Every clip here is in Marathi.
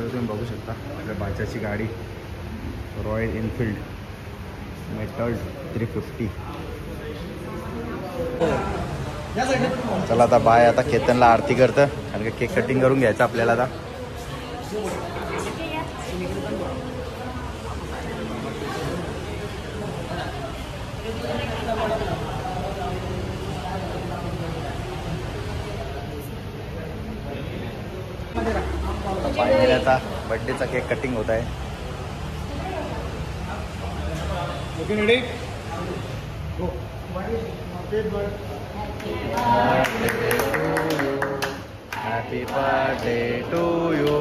इकडे तुम्ही बघू शकता आपल्या बाच्याची गाडी रॉयल एनफील्ड मेटल 350. चला आता बाय आता केतनला आरती करतं कारण का केक कटिंग करून घ्यायचं आपल्याला आता. फायनली आता बर्थडेचा केक कटिंग होत आहे. Happy birthday to you.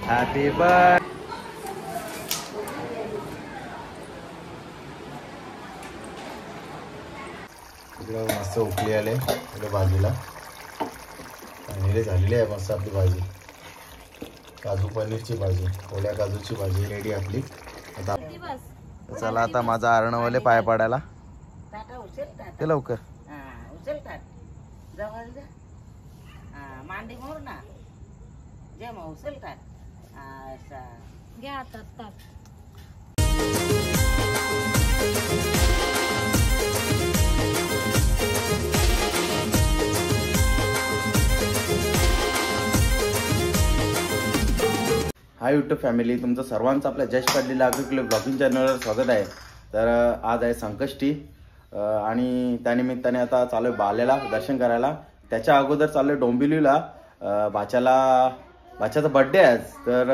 Happy birthday. इकडे मस्त उकली आले इकडे बाजूला चांगली झालेली आहे मस्त आपली भाजी. काजू पनीरची भाजी, ओल्या काजूची भाजी रेडी आपली. आता चला आता माझा अर्णवले पाय पाडायला ते लवकर. मांडी मोर ना जे मग उचलतात. घ्या आता. हाय यूट्यूब फॅमिली, तुमचं सर्वांचं आपल्या जस्ट काढलेल्या अग्रिकल्चर ब्लॉगिंग चॅनलवर स्वागत आहे. तर आज आहे संकष्टी आणि त्यानिमित्ताने आता चालू आहे बाल्याला दर्शन करायला. त्याच्या अगोदर चालू आहे डोंबिवलीला बाच्याचा बड्डे आहे आज. तर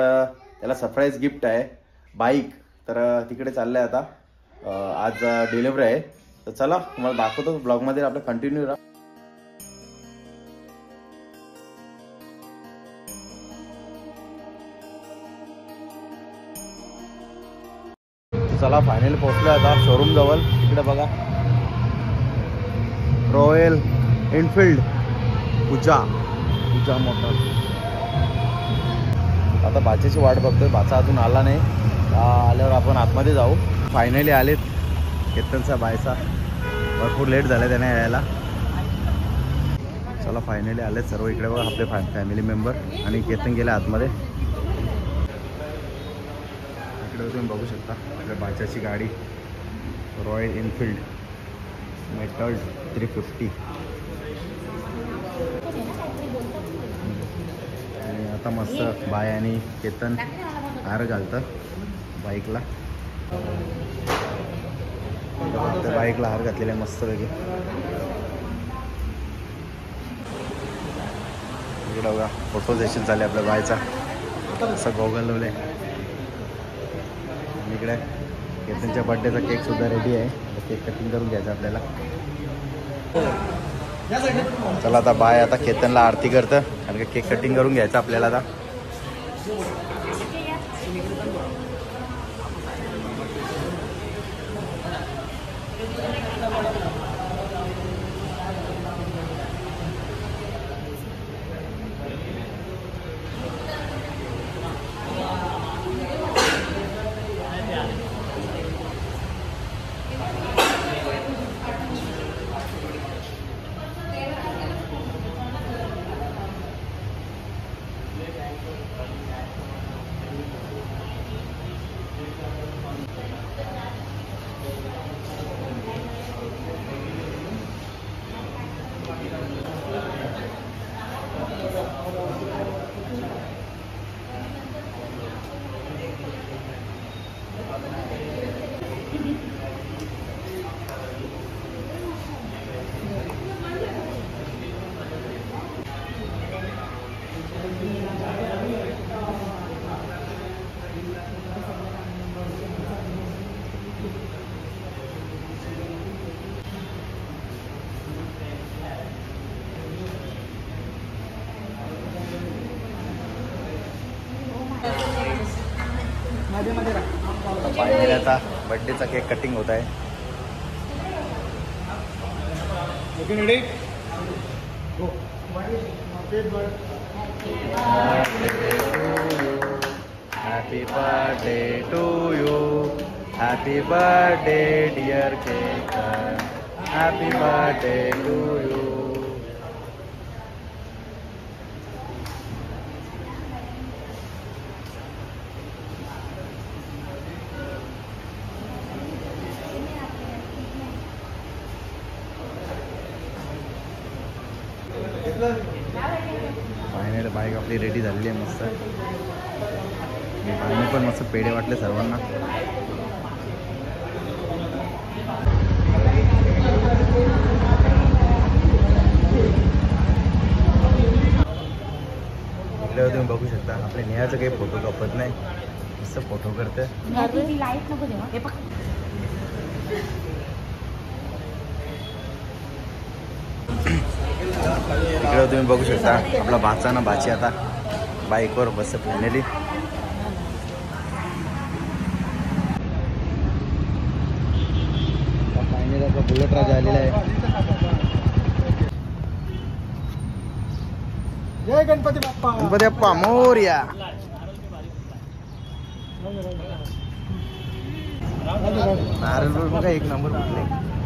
त्याला सरप्राईज गिफ्ट आहे बाईक. तर तिकडे चाललं आहे आता. आज डिलिव्हरी आहे. तर चला तुम्हाला दाखवतो ब्लॉगमध्ये आपलं कंटिन्यू राहा. चला फायनली पोहोचलो आता शोरूम जवळ. इकडे बघा रॉयल एनफील्ड पूजा मोटर. आता बाच्याची वाट बघतोय. बाचा अजून आला नाही. आल्यावर आपण आतमध्ये जाऊ. फायनली आलेत केतनचा बायचा. भरपूर लेट झाला त्याने यायला. चला फायनली आलेत सर्व. इकडे बघा आपले फॅमिली मेंबर आणि केतन गेले आतमध्ये. इकडे तुम्ही बघू शकता आपल्या बाच्याची गाडी रॉयल एनफील्ड मेटल 350. आणि आता मस्त बाय आणि केतन हार घालतं बाईकला. बाईकला हार घातलेला आहे मस्त वेगळे. इकडे बघा फोटो सेशन झाले आपल्या बायचा. असं गॉगल लावले. इकडे केतनच्या बर्थडेचा केक सुद्धा रेडी आहे. केक कटिंग करून घ्यायचं आपल्याला. चला आता बाय आता केतनला आरती करतं कारण का केक कटिंग करून घ्यायचं आपल्याला आता. फायनली आता बर्थडेचा केक कटिंग होत आहे. Happy birthday to you. Happy birthday dear Ketan. Happy birthday to you. Final bike आपली रेडी झालेली आहे मस्त. आणि पण मस्त पेढे वाटले सर्वांना. इकडे तुम्ही बघू शकता आपल्या नेहाचं काही फोटो कापत नाही, मस्त फोटो करते. इकडे तुम्ही बघू शकता आपला भाचा ना भाची आता बाईकवर बस फायनली. फायनली आता बुलेट राजा आलेला आहे. जय गणपती बाप्पा. गणपती बाप्पा मोरया. नारळ बघा एक नंबर कुठले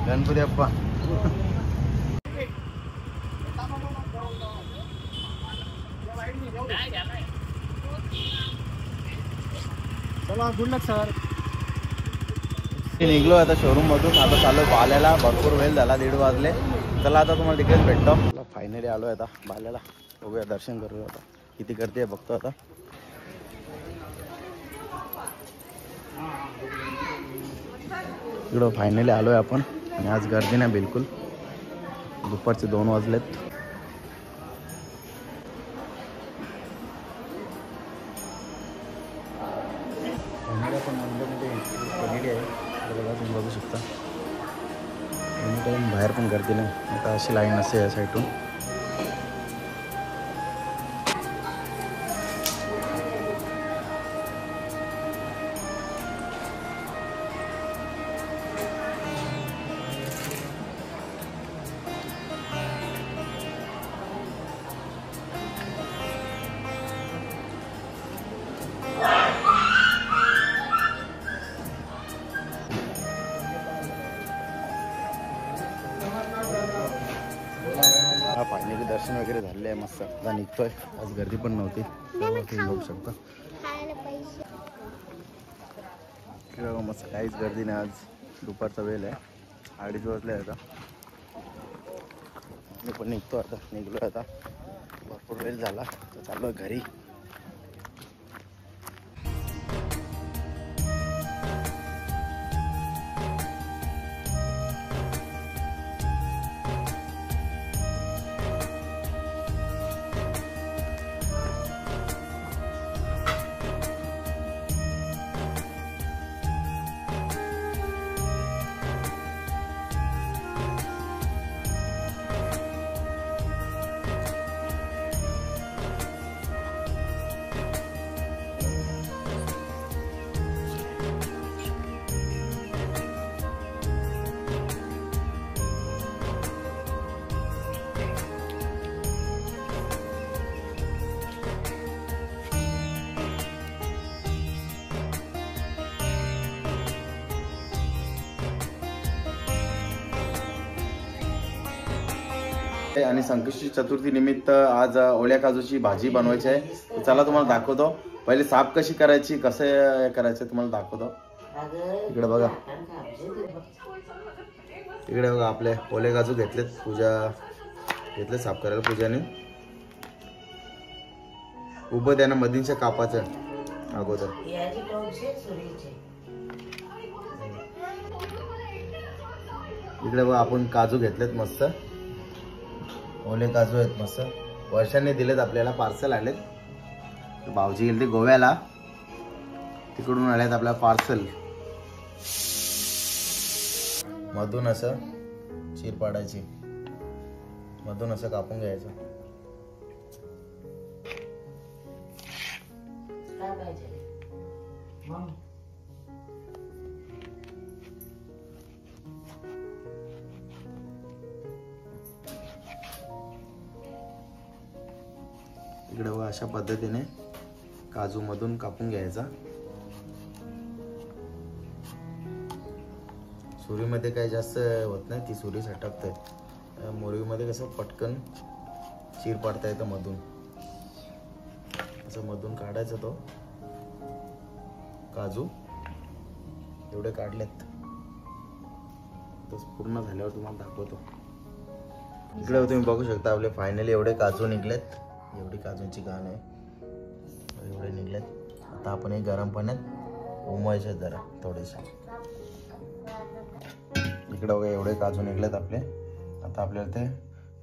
गणपती बाप्पा. चला गुड लक सर. निघलो आता शोरूम मधून. आता चालू बाल्याला. भरपूर वेळ झाला, 1:30 वाजले. चला आता तुम्हाला तिकडेच भेटतो. फायनली आलोय आता बाल्याला. बघूया दर्शन करूया आता किती गर्दी आहे बघतो आता. इकडं फायनली आलोय आपण आणि आज गर्दी नाही बिलकुल. दुपारचे 2 वाजलेत. फायनली आपण मंदिरमध्ये गेलेली आहे. बघा तुम्ही बघू शकता. बाहेर पण गर्दी नाही. आता अशी लाईन असते या साईडून. फायनली दर्शन वगैरे झालेलं आहे मस्त. आता निघतोय. आज गर्दी पण नव्हती. तुम्ही बघू शकता मस्त काहीच गर्दी नाही. आज दुपारचा वेळ आहे. 2:30 वाजले आता. मी पण निघतो आता. निघलोय आता. भरपूर वेळ झाला तर चाललोय घरी. आणि संकष्टी चतुर्थी निमित्त आज ओल्या काजूची भाजी बनवायची आहे. चला तुम्हाला दाखवतो. पहिले साफ कशी करायची, कसं करायचं तुम्हाला दाखवतो. इकडे बघा. इकडे बघा आपले ओले काजू घेतलेत. घेतले साफ करायला पूजाने. उभं त्यानं मधींच्या कापाचं अगोदर. इकडे बघा आपण काजू घेतलेत मस्त. ओले काजू आहेत मस्त. वर्षांनी दिलेत आपल्याला. पार्सल आलेत. भाऊजी गेले ते गोव्याला. तिकडून आलेत आपल्याला पार्सल. मधून असं चीर पाडायची. मधून असं कापून घ्यायचं. इकडे बघा अशा पद्धतीने काजू मधून कापून घ्यायचा. सुरीमध्ये काही जास्त होत नाही. ती सुरी सटकते. मोरीमध्ये कसं पटकन चीर पाडता येतं मधून. असं मधून काढायचं. तो काजू एवढे काढलेत. तो पूर्ण झाल्यावर तुम्हाला दाखवतो. इकडे तुम्ही बघू शकता आपले फायनली एवढे काजू निघलेत. एवढी काजूंची घाण आहे, एवढे निघलेत. आता आपण हे गरम पाण्यात उमवायचे जरा थोडेसे. इकडं बघा एवढे काजू निघलेत आपले. आता आपल्याला ते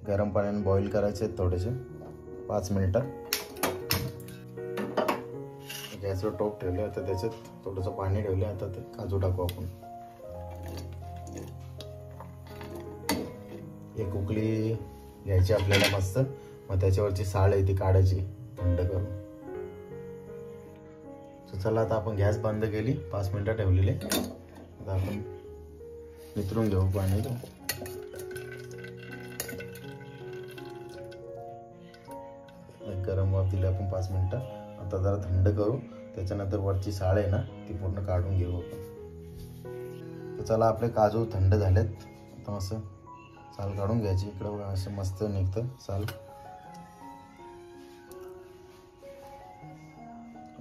गरम पाण्याने बॉईल करायचे आहेत थोडेसे 5 मिनिटं. गॅसवर टोप ठेवले. आता त्याच्यात थोडंसं पाणी ठेवले. आता ते काजू टाकू आपण. एक उकळी घ्यायची आपल्याला मस्त. मग त्याच्यावरची साळ आहे ती काढायची थंड करून. चला आता आपण गॅस बंद केली. 5 मिनिटं ठेवलेले. आता आपण नितरून घेऊ पाणी. गरम वाफ दिली आपण 5 मिनिटं. आता जरा थंड करू. त्याच्यानंतर वरची साळ आहे ना ती पूर्ण काढून घेऊ आपण. तर चला आपले काजू थंड झालेत. आता असं साल काढून घ्यायची. इकडं बघा असं मस्त निघतं साल.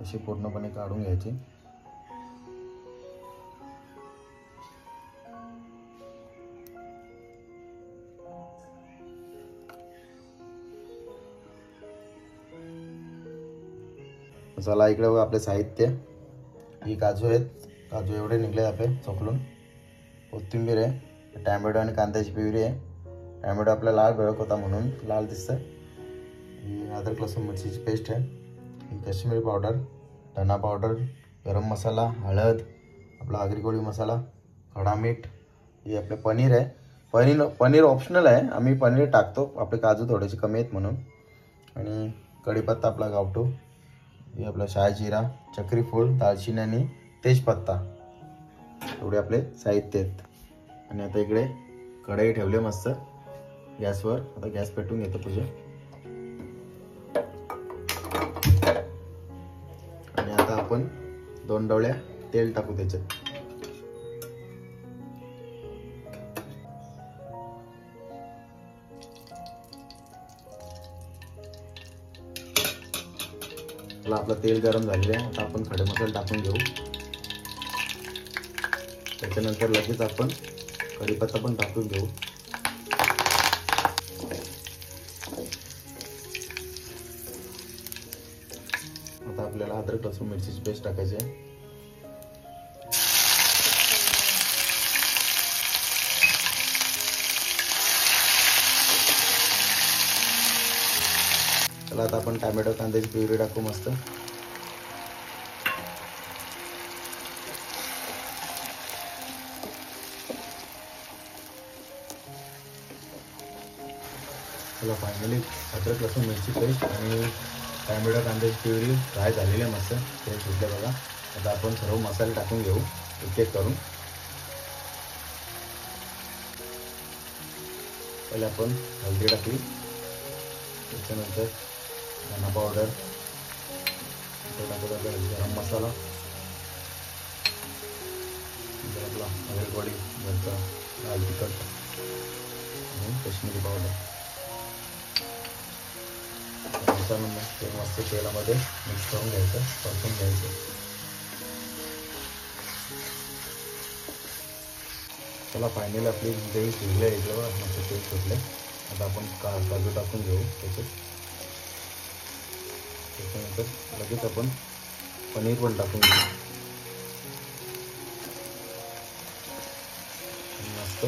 अशी पूर्णपणे काढून घ्यायची. चला इकडे बघा आपले साहित्य. ही काजू आहेत. काजू एवढे निघले आपले चोकलून. कोथिंबीर आहे, टॅमॅटो आणि कांद्याची प्युरी आहे. टॅमॅटो आपला लाल भडक होता म्हणून लाल दिसतंय. ही अद्रक लसूण मिरचीची पेस्ट आहे. ही काश्मीरी पावडर, धना पावडर, गरम मसाला, हळद, आपला आगरी कोळी मसाला, खडा मीठ. ही आपले पनीर आहे. पनीर ऑप्शनल आहे. आम्ही पनीर टाकतो. आपले काजू थोडेसे कमी आहेत म्हणून. आणि कढीपत्ता आपला गावठो. हे आपला शहाजिरा, चक्री फूल, दालचिनी आणि तेजपत्ता. एवढे आपले साहित्य आहेत. आणि आता इकडे कढई ठेवले मस्त गॅसवर. आता गॅस पेटवून घेतो तुझे. आणि आता आपण 2 डवळ्या तेल टाकू त्याच्यात. आपलं तेल गरम झालेलं आहे. आता आपण खडे मसाले टाकून घेऊ. त्याच्यानंतर लगेच आपण कढीपत्ता पण टाकून घेऊ. आता आपल्याला अद्रक लसूण मिरचीची पेस्ट टाकायची आहे. चला आता आपण टॅमॅटो कांद्याची प्युरी टाकू मस्त. चला फायनली अद्रक लसूण मिरची पेस्ट आणि टॅमॅटो कांद्याची प्युरी फ्राय झालेली आहे मस्त. ते सुटले बघा. आता आपण सर्व मसाले टाकून घेऊ एक एक करून. पहिले आपण हळदी टाकली. त्याच्यानंतर धना पावडर, गरम मसाला, आपला आगरी कोळी, मिरचा, लाल तिखट आणि काश्मीरी पावडर. ते मस्त तेलामध्ये मिक्स करून घ्यायचं, परतून घ्यायचं. चला फायनली आपली ग्रेव्ही शिजली आहे. इकडे मस्त तेल सुटले. आता आपण काजू टाकून घेऊ त्याच्यात. त्याच्यानंतर लगेच आपण पनीर पण टाकून घेऊ. मस्त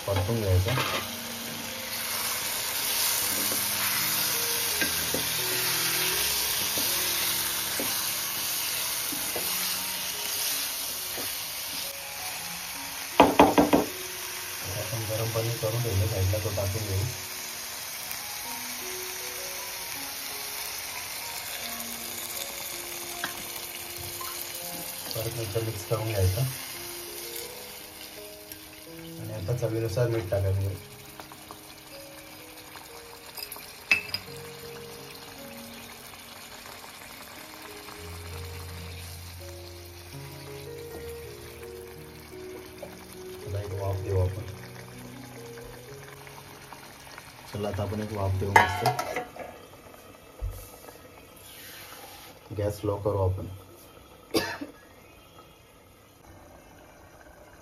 परतून घ्यायचं. आपण गरम पाणी करून ठेवलं साईडला, तो टाकून घेऊ. परत नंतर मिक्स करून घ्यायचं. आणि आता चवीनुसार मीठ टाकायचं. चला एक वाफ देऊ आपण. चला आता आपण एक वाफ देऊ मस्त. गॅस स्लो करू आपण.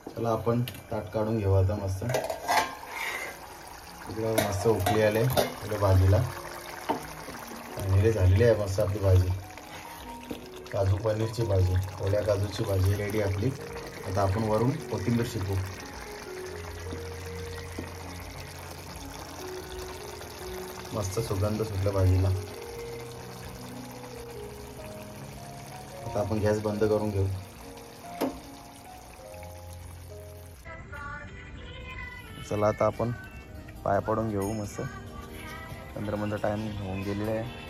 चला आपण ताट काढून घेऊ आता मस्त. इकडे मस्त उकळी आले इकडे भाजीला. फायनली झालेली आहे मस्त आपली भाजी. काजू पनीरची भाजी, ओल्या काजूची भाजी रेडी आपली. आता आपण वरून कोथिंबीर शिकू. मस्त सुगंध सुटला भाजीला. आता आपण गॅस बंद करून घेऊ. चला आता आपण पाय पडून घेऊ. मस्त 15 मिनिटं टाइम होऊन गेलेला आहे.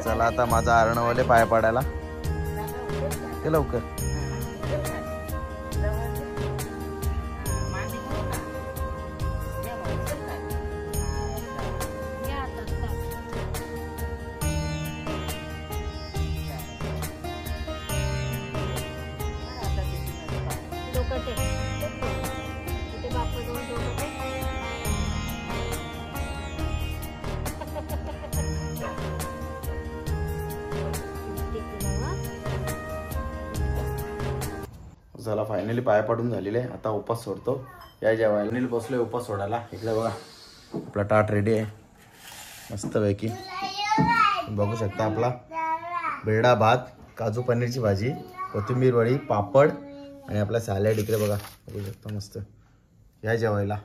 चला आता माझा अर्णवले पाय पडायला. ते लवकर. चला फायनली पाय पडून झालेले. आता उपास सोडतो. या जेवायला नील बसलोय उपास सोडायला. इकडे बघा आपला ताट रेडी आहे मस्तपैकी. बघू शकता आपला बेडा भात, काजू पनीरची भाजी, कोथिंबीर वडी, पापड आणि आपला सॅलड इकडे बघा. बघू शकता मस्त. या जेवायला.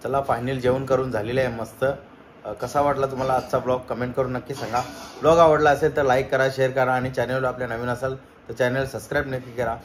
चला फायनल जेवण करून झालेलं आहे मस्त. कसा वाटला तुम्हाला आजचा ब्लॉग कमेंट करून नक्की सांगा. ब्लॉग आवडला असेल तर लाईक करा, शेअर करा आणि चॅनलवर आपल्या नवीन असाल तर चॅनल सबस्क्राईब नक्की करा.